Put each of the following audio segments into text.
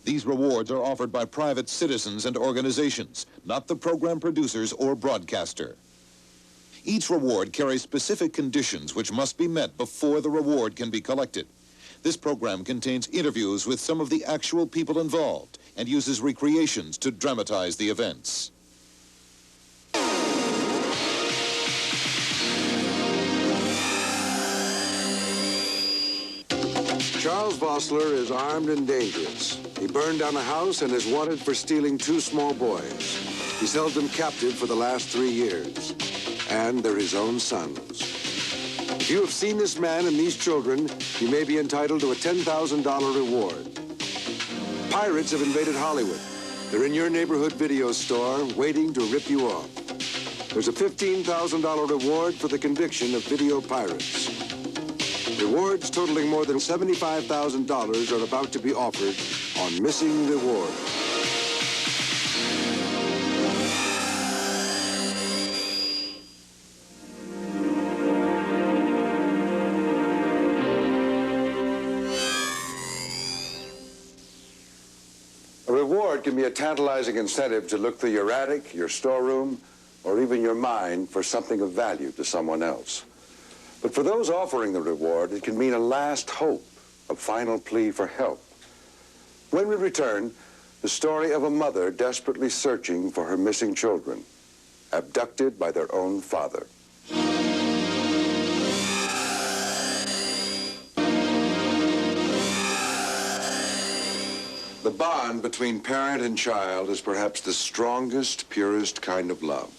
These rewards are offered by private citizens and organizations, not the program producers or broadcaster. Each reward carries specific conditions which must be met before the reward can be collected. This program contains interviews with some of the actual people involved and uses recreations to dramatize the events. Charles Vosseler is armed and dangerous. He burned down a house and is wanted for stealing 2 small boys. He's held them captive for the last 3 years. And they're his own sons. If you have seen this man and these children, you may be entitled to a $10,000 reward. Pirates have invaded Hollywood. They're in your neighborhood video store waiting to rip you off. There's a $15,000 reward for the conviction of video pirates. Rewards totaling more than $75,000 are about to be offered on Missing Reward. A reward can be a tantalizing incentive to look through your attic, your storeroom, or even your mind for something of value to someone else. But for those offering the reward, it can mean a last hope, a final plea for help. When we return, the story of a mother desperately searching for her missing children, abducted by their own father. The bond between parent and child is perhaps the strongest, purest kind of love.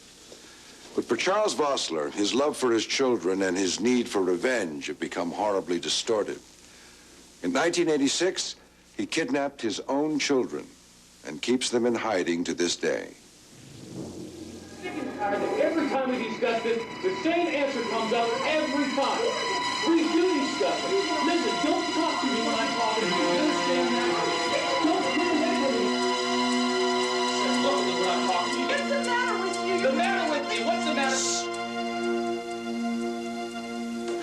But for Charles Vosseler, his love for his children and his need for revenge have become horribly distorted. In 1986, he kidnapped his own children and keeps them in hiding to this day. Every time we discuss this, the same answer comes up every time. We do discuss it. Listen, don't talk to me when I talk to you. You understand that? Don't put it away from me. Look at me when I'm talking to you. What's the matter with you? The matter with me? What's the matter?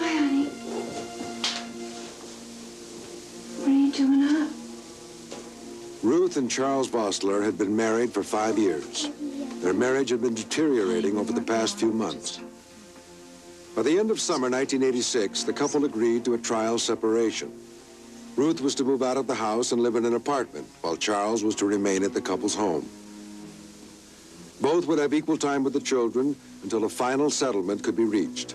Hi, honey. What are you doing up? Ruth and Charles Vosseler had been married for 5 years. Their marriage had been deteriorating over the past few months. By the end of summer 1986, the couple agreed to a trial separation. Ruth was to move out of the house and live in an apartment, while Charles was to remain at the couple's home. Both would have equal time with the children until a final settlement could be reached.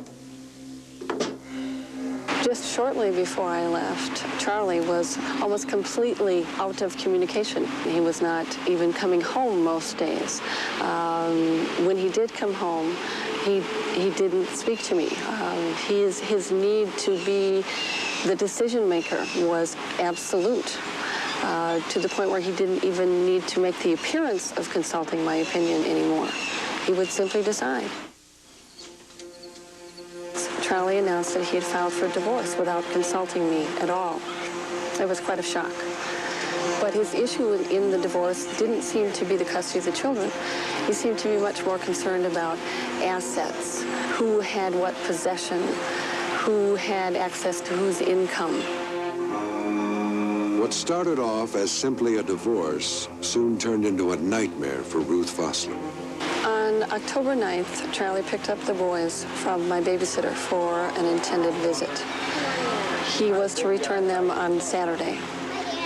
Just shortly before I left, Charlie was almost completely out of communication. He was not even coming home most days. When he did come home, he didn't speak to me. His need to be the decision maker was absolute, to the point where he didn't even need to make the appearance of consulting my opinion anymore. He would simply decide. Charlie announced that he had filed for divorce without consulting me at all. It was quite a shock. But his issue in the divorce didn't seem to be the custody of the children. He seemed to be much more concerned about assets, who had what possession, who had access to whose income. What started off as simply a divorce soon turned into a nightmare for Ruth Vosseler. On October 9th, Charlie picked up the boys from my babysitter for an intended visit. He was to return them on Saturday.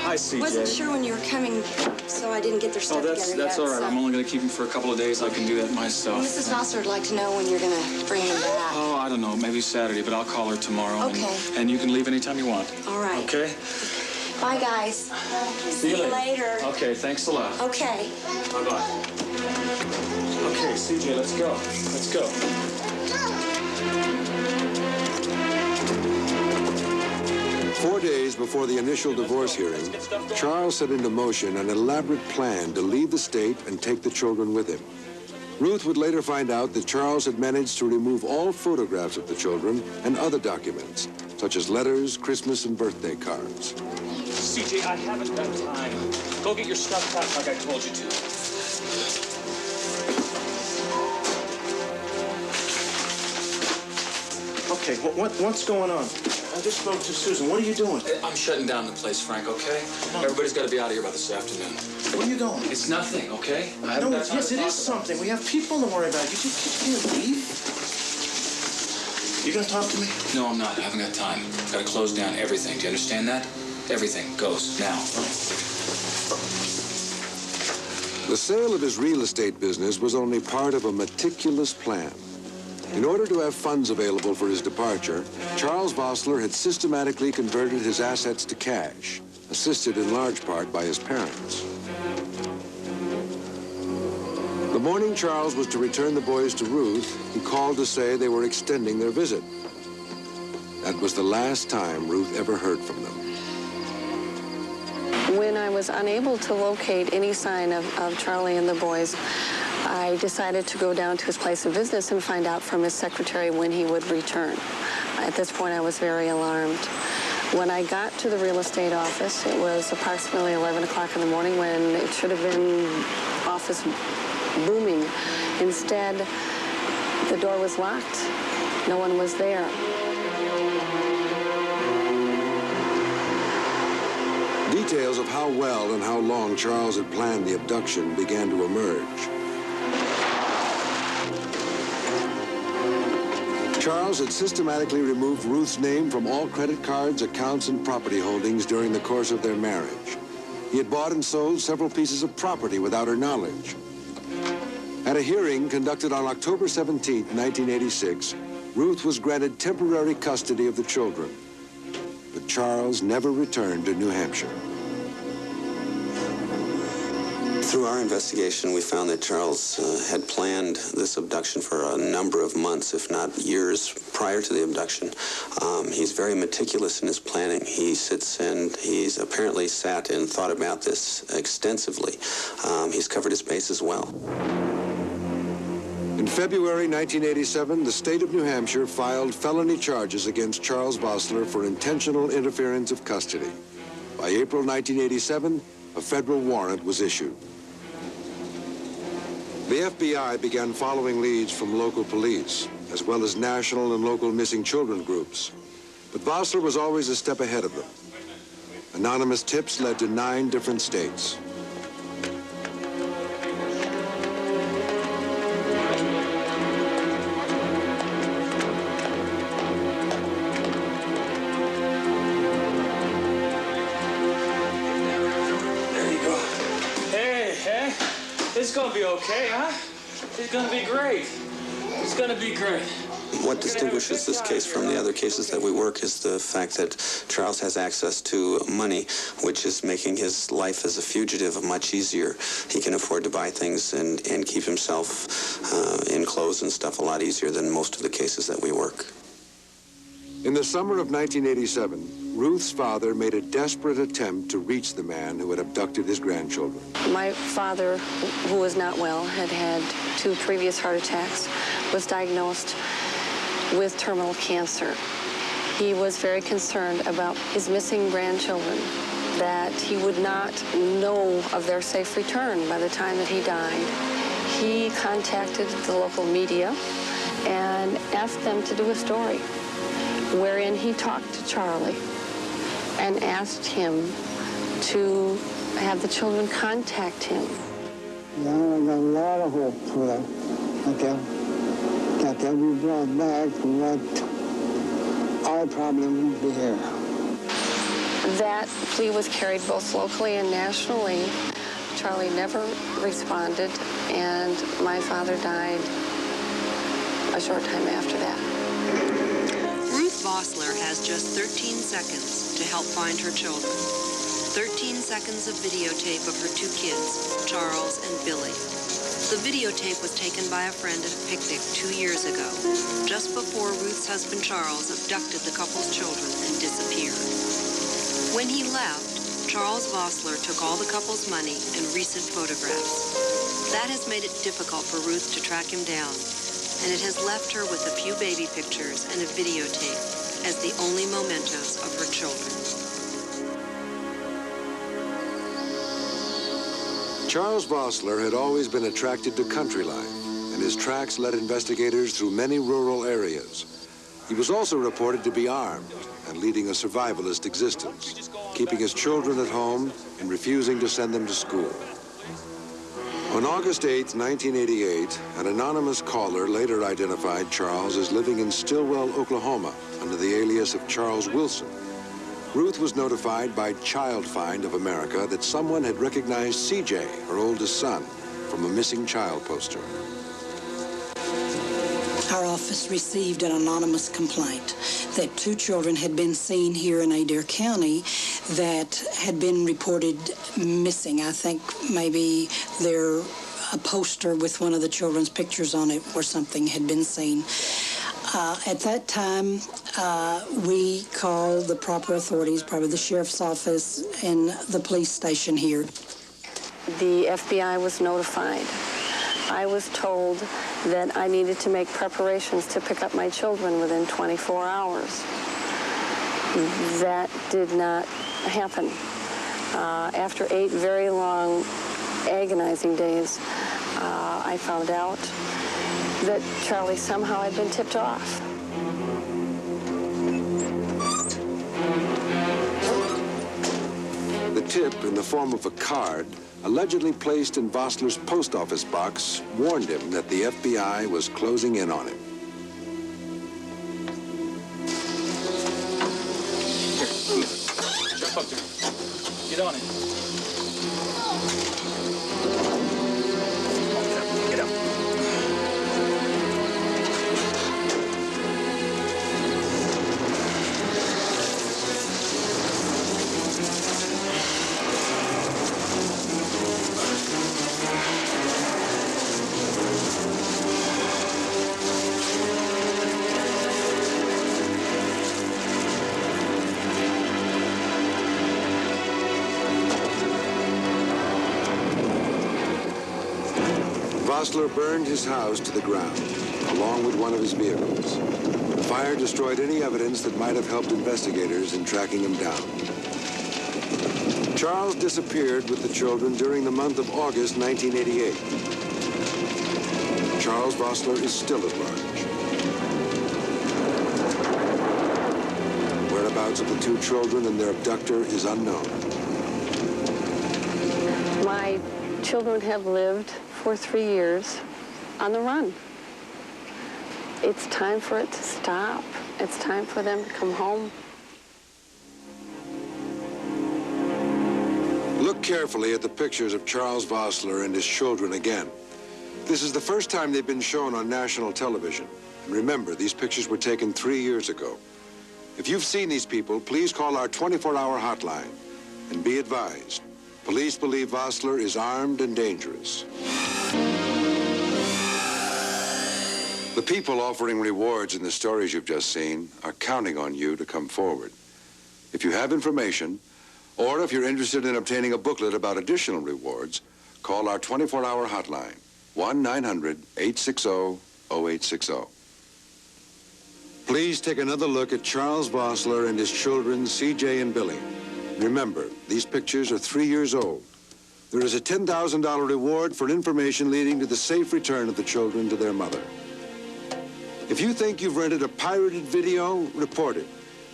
Hi, CJ. Wasn't sure when you were coming, so I didn't get their stuff together yet. That's all right. So. I'm only going to keep them for a couple of days. I can do that myself. Mrs. Vosseler would like to know when you're going to bring them back. Oh, I don't know. Maybe Saturday, but I'll call her tomorrow. Okay. And you can leave anytime you want. All right. Okay? Bye, guys. See you later. Okay, thanks a lot. Okay. Bye-bye. Okay, CJ, let's go. Let's go. 4 days before the initial divorce hearing, Charles set into motion an elaborate plan to leave the state and take the children with him. Ruth would later find out that Charles had managed to remove all photographs of the children and other documents, such as letters, Christmas, and birthday cards. CJ, I haven't got time. Go get your stuff packed like I told you to. Okay, what's going on? I just spoke to Susan. What are you doing? I'm shutting down the place, Frank, okay? Everybody's got to be out of here by this afternoon. Where are you going? It's nothing, okay? I No, haven't got time yes, to it talk is something. We have people to worry about. You just can't leave. You gonna talk to me? No, I'm not. I haven't got time. Got to close down everything. Do you understand that? Everything goes now. The sale of his real estate business was only part of a meticulous plan. In order to have funds available for his departure, Charles Vosseler had systematically converted his assets to cash, assisted in large part by his parents. The morning Charles was to return the boys to Ruth, he called to say they were extending their visit. That was the last time Ruth ever heard from them. When I was unable to locate any sign of Charlie and the boys, I decided to go down to his place of business and find out from his secretary when he would return. At this point, I was very alarmed. When I got to the real estate office, it was approximately 11 o'clock in the morning when it should have been office booming. Instead, the door was locked. No one was there. Details of how well and how long Charles had planned the abduction began to emerge. Charles had systematically removed Ruth's name from all credit cards, accounts, and property holdings during the course of their marriage. He had bought and sold several pieces of property without her knowledge. At a hearing conducted on October 17, 1986, Ruth was granted temporary custody of the children. But Charles never returned to New Hampshire. Through our investigation, we found that Charles had planned this abduction for a number of months, if not years, prior to the abduction. He's very meticulous in his planning. He sits and he's apparently sat and thought about this extensively. He's covered his bases well. In February 1987, the state of New Hampshire filed felony charges against Charles Vosseler for intentional interference of custody. By April 1987, a federal warrant was issued. The FBI began following leads from local police, as well as national and local missing children groups. But Vosseler was always a step ahead of them. Anonymous tips led to 9 different states. It's gonna be okay, huh? It's gonna be great. It's gonna be great. What distinguishes this case from the other cases that we work is the fact that Charles has access to money, which is making his life as a fugitive much easier. He can afford to buy things and keep himself in clothes and stuff a lot easier than most of the cases that we work. In the summer of 1987, Ruth's father made a desperate attempt to reach the man who had abducted his grandchildren. My father, who was not well, had had 2 previous heart attacks, was diagnosed with terminal cancer. He was very concerned about his missing grandchildren, that he would not know of their safe return by the time that he died. He contacted the local media and asked them to do a story wherein he talked to Charlie and asked him to have the children contact him. Yeah, I got a lot of hope for them. That they'll be brought back, but I probably won't be here. That plea was carried both locally and nationally. Charlie never responded, and my father died a short time after that. Ruth Vosseler has just 13 seconds to help find her children. 13 seconds of videotape of her 2 kids, Charles and Billy. The videotape was taken by a friend at a picnic 2 years ago, just before Ruth's husband Charles abducted the couple's children and disappeared. When he left, Charles Vosseler took all the couple's money and recent photographs. That has made it difficult for Ruth to track him down, and it has left her with a few baby pictures and a videotape as the only mementos of her children. Charles Vosseler had always been attracted to country life, and his tracks led investigators through many rural areas. He was also reported to be armed, and leading a survivalist existence, keeping his children at home and refusing to send them to school. On August 8, 1988, an anonymous caller later identified Charles as living in Stillwell, Oklahoma, under the alias of Charles Wilson. Ruth was notified by Child Find of America that someone had recognized CJ, her oldest son, from a missing child poster. Our office received an anonymous complaint that 2 children had been seen here in Adair County that had been reported missing. I think maybe a poster with one of the children's pictures on it or something had been seen. At that time, we called the proper authorities, probably the sheriff's office and the police station here. The FBI was notified. I was told that I needed to make preparations to pick up my children within 24 hours. That did not happen. After 8 very long, agonizing days, I found out that Charlie somehow had been tipped off. The tip, in the form of a card, allegedly placed in Vosseler's post office box, warned him that the FBI was closing in on him. Jump up there. Get on it. Get up. Vosseler burned his house to the ground, along with one of his vehicles. The fire destroyed any evidence that might have helped investigators in tracking him down. Charles disappeared with the children during the month of August 1988. Charles Vosseler is still at large. Whereabouts of the 2 children and their abductor is unknown. My children have lived for 3 years on the run. It's time for it to stop. It's time for them to come home. Look carefully at the pictures of Charles Vosseler and his children again. This is the first time they've been shown on national television. And remember, these pictures were taken 3 years ago. If you've seen these people, please call our 24-hour hotline. And be advised, police believe Vosseler is armed and dangerous. The people offering rewards in the stories you've just seen are counting on you to come forward. If you have information, or if you're interested in obtaining a booklet about additional rewards, call our 24-hour hotline, 1-900-860-0860. Please take another look at Charles Vosseler and his children, CJ and Billy. Remember, these pictures are 3 years old. There is a $10,000 reward for information leading to the safe return of the children to their mother. If you think you've rented a pirated video, report it.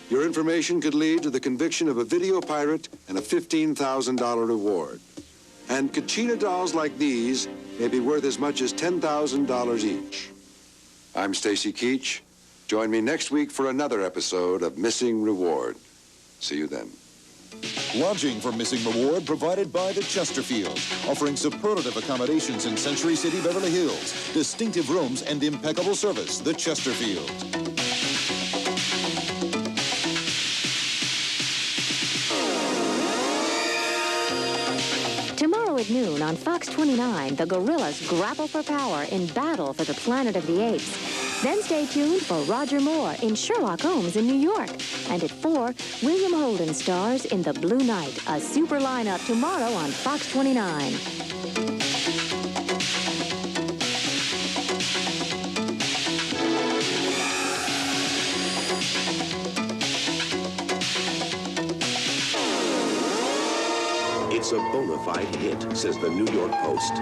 Your information could lead to the conviction of a video pirate and a $15,000 reward. And Kachina dolls like these may be worth as much as $10,000 each. I'm Stacy Keach. Join me next week for another episode of Missing Reward. See you then. Lodging for Missing Reward provided by the Chesterfield, offering superlative accommodations in Century City, Beverly Hills, distinctive rooms and impeccable service. The Chesterfield. Tomorrow at noon on Fox 29, the gorillas grapple for power in battle for the planet of the apes. Then stay tuned for Roger Moore in Sherlock Holmes in New York. And at 4, William Holden stars in The Blue Knight, a super lineup tomorrow on Fox 29. It's a bona fide hit, says the New York Post.